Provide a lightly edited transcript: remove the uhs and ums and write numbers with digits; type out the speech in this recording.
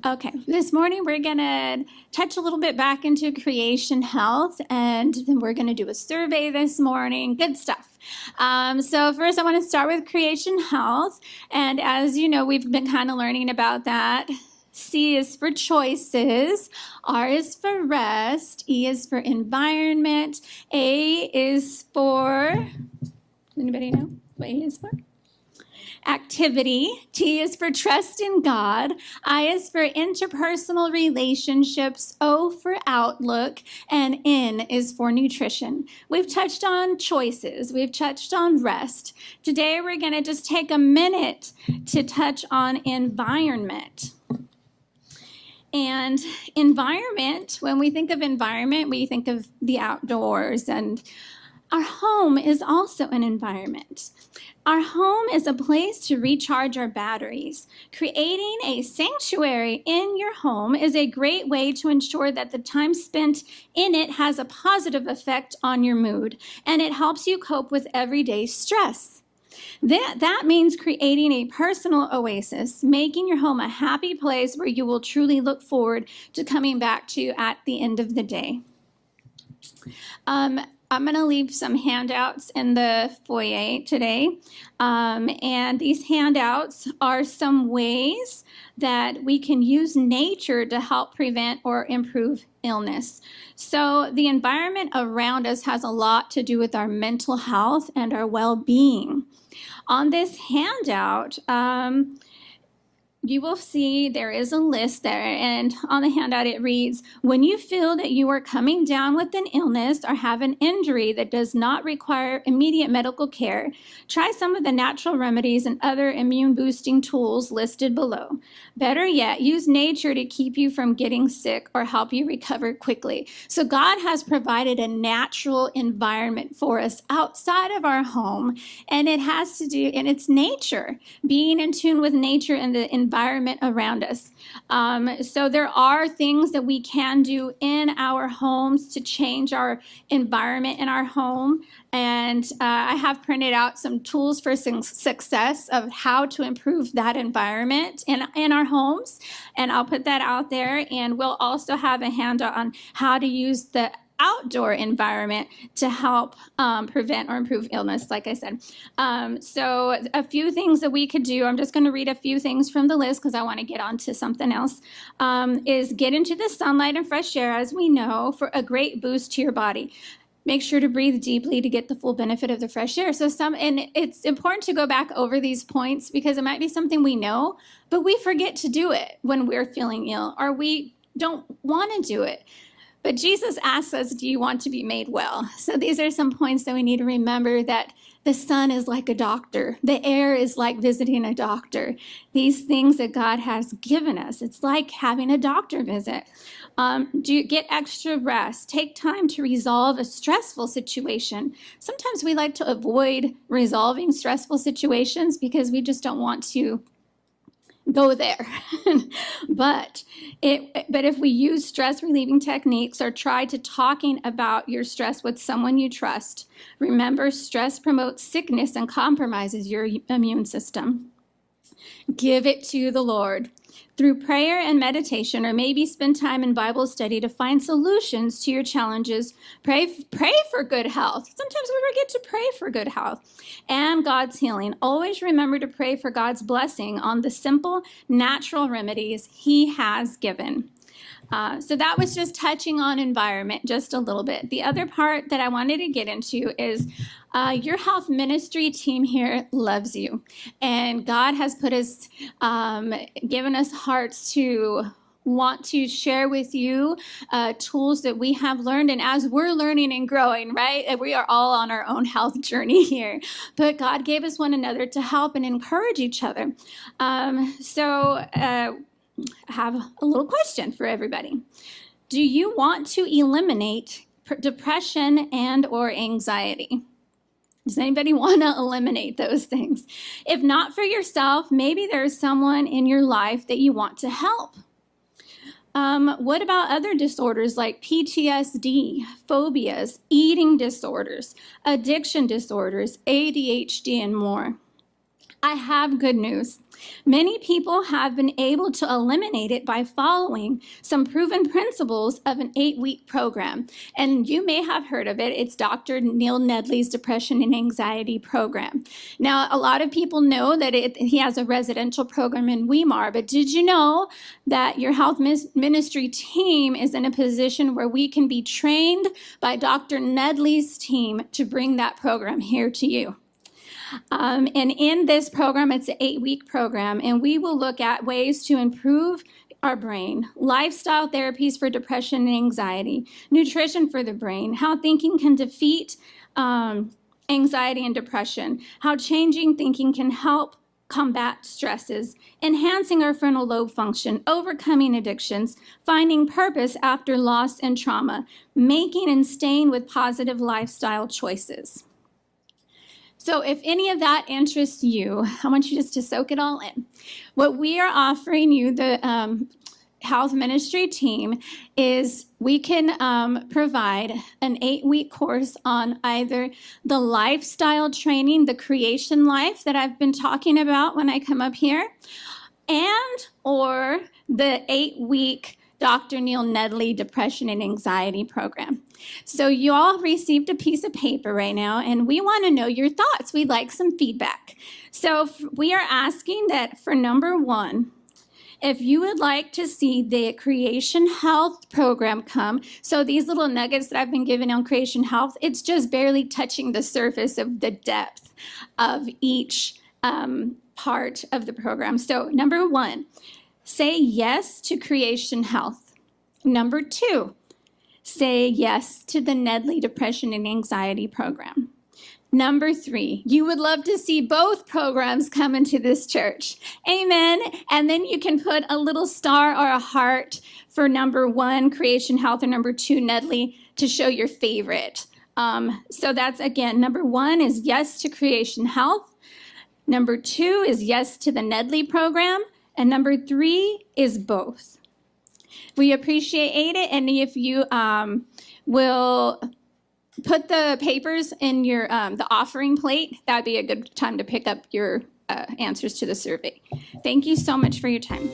Okay, this morning we're going to touch a little bit back into creation health, and then we're going to do a survey this morning. Good stuff. So first I want to start with creation health, and as you know, we've been kind of learning about that. C is for choices, R is for rest, E is for environment, A is for, anybody know what A is for? Activity, T is for trust in God, I is for interpersonal relationships, O for outlook, and N is for nutrition. We've touched on choices, we've touched on rest. Today we're going to just take a minute to touch on environment. And environment, when we think of environment, we think of the outdoors, and our home is also an environment. Our home is a place to recharge our batteries. Creating a sanctuary in your home is a great way to ensure that the time spent in it has a positive effect on your mood, and it helps you cope with everyday stress. That means creating a personal oasis, making your home a happy place where you will truly look forward to coming back to at the end of the day. I'm going to leave some handouts in the foyer today, and these handouts are some ways that we can use nature to help prevent or improve illness. So the environment around us has a lot to do with our mental health and our well-being. On this handout, you will see there is a list there, and on the handout it reads, when you feel that you are coming down with an illness or have an injury that does not require immediate medical care, try some of the natural remedies and other immune boosting tools listed below. Better yet, use nature to keep you from getting sick or help you recover quickly. So God has provided a natural environment for us outside of our home, and it has to do, and it's nature, being in tune with nature and the environment around us. So there are things that we can do in our homes to change our environment in our home. And I have printed out some tools for success of how to improve that environment in our homes. And I'll put that out there. And we'll also have a handout on how to use the outdoor environment to help prevent or improve illness, like I said. So a few things that we could do, I'm just going to read a few things from the list because I want to get on to something else, is get into the sunlight and fresh air, as we know, for a great boost to your body. Make sure to breathe deeply to get the full benefit of the fresh air. And it's important to go back over these points because it might be something we know, but we forget to do it when we're feeling ill, or we don't want to do it. But Jesus asks us, do you want to be made well? So these are some points that we need to remember, that the sun is like a doctor. The air is like visiting a doctor. These things that God has given us, it's like having a doctor visit. Get extra rest. Take time to resolve a stressful situation. Sometimes we like to avoid resolving stressful situations because we just don't want to go there. But if we use stress relieving techniques or try to talking about your stress with someone you trust, remember, stress promotes sickness and compromises your immune system. Give it to the Lord. Through prayer and meditation, or maybe spend time in Bible study to find solutions to your challenges. Pray for good health. Sometimes we forget to pray for good health and God's healing. Always remember to pray for God's blessing on the simple, natural remedies He has given. So that was just touching on environment just a little bit. The other part that I wanted to get into is your health ministry team here loves you. And God has put us, given us hearts to want to share with you tools that we have learned. And as we're learning and growing, right, we are all on our own health journey here. But God gave us one another to help and encourage each other. I have a little question for everybody. Do you want to eliminate depression and or anxiety? Does anybody want to eliminate those things? If not for yourself, maybe there's someone in your life that you want to help. What about other disorders like PTSD, phobias, eating disorders, addiction disorders, ADHD, and more? I have good news. Many people have been able to eliminate it by following some proven principles of an 8-week program. And you may have heard of it. It's Dr. Neil Nedley's Depression and Anxiety Program. Now, a lot of people know that he has a residential program in Weimar, but did you know that your health ministry team is in a position where we can be trained by Dr. Nedley's team to bring that program here to you? And in this program, it's an 8-week program, and we will look at ways to improve our brain, lifestyle therapies for depression and anxiety, nutrition for the brain, how thinking can defeat anxiety and depression, how changing thinking can help combat stresses, enhancing our frontal lobe function, overcoming addictions, finding purpose after loss and trauma, making and staying with positive lifestyle choices. So if any of that interests you, I want you just to soak it all in. What we are offering you, the health ministry team, is we can provide an 8-week course on either the lifestyle training, the creation life that I've been talking about when I come up here, and or the 8-week Dr. Neil Nedley Depression and Anxiety Program. So you all received a piece of paper right now, and we want to know your thoughts. We'd like some feedback. So we are asking that for number 1, if you would like to see the Creation Health program come, so these little nuggets that I've been giving on Creation Health, it's just barely touching the surface of the depth of each part of the program. So number 1, say yes to Creation Health. Number 2, say yes to the Nedley Depression and Anxiety Program. Number 3, you would love to see both programs come into this church. Amen. And then you can put a little star or a heart for number 1, Creation Health, or number 2, Nedley, to show your favorite. So that's, again, number 1 is yes to Creation Health. Number 2 is yes to the Nedley program. And number 3 is both. We appreciate it, and if you will put the papers in your the offering plate, that'd be a good time to pick up your answers to the survey. Thank you so much for your time.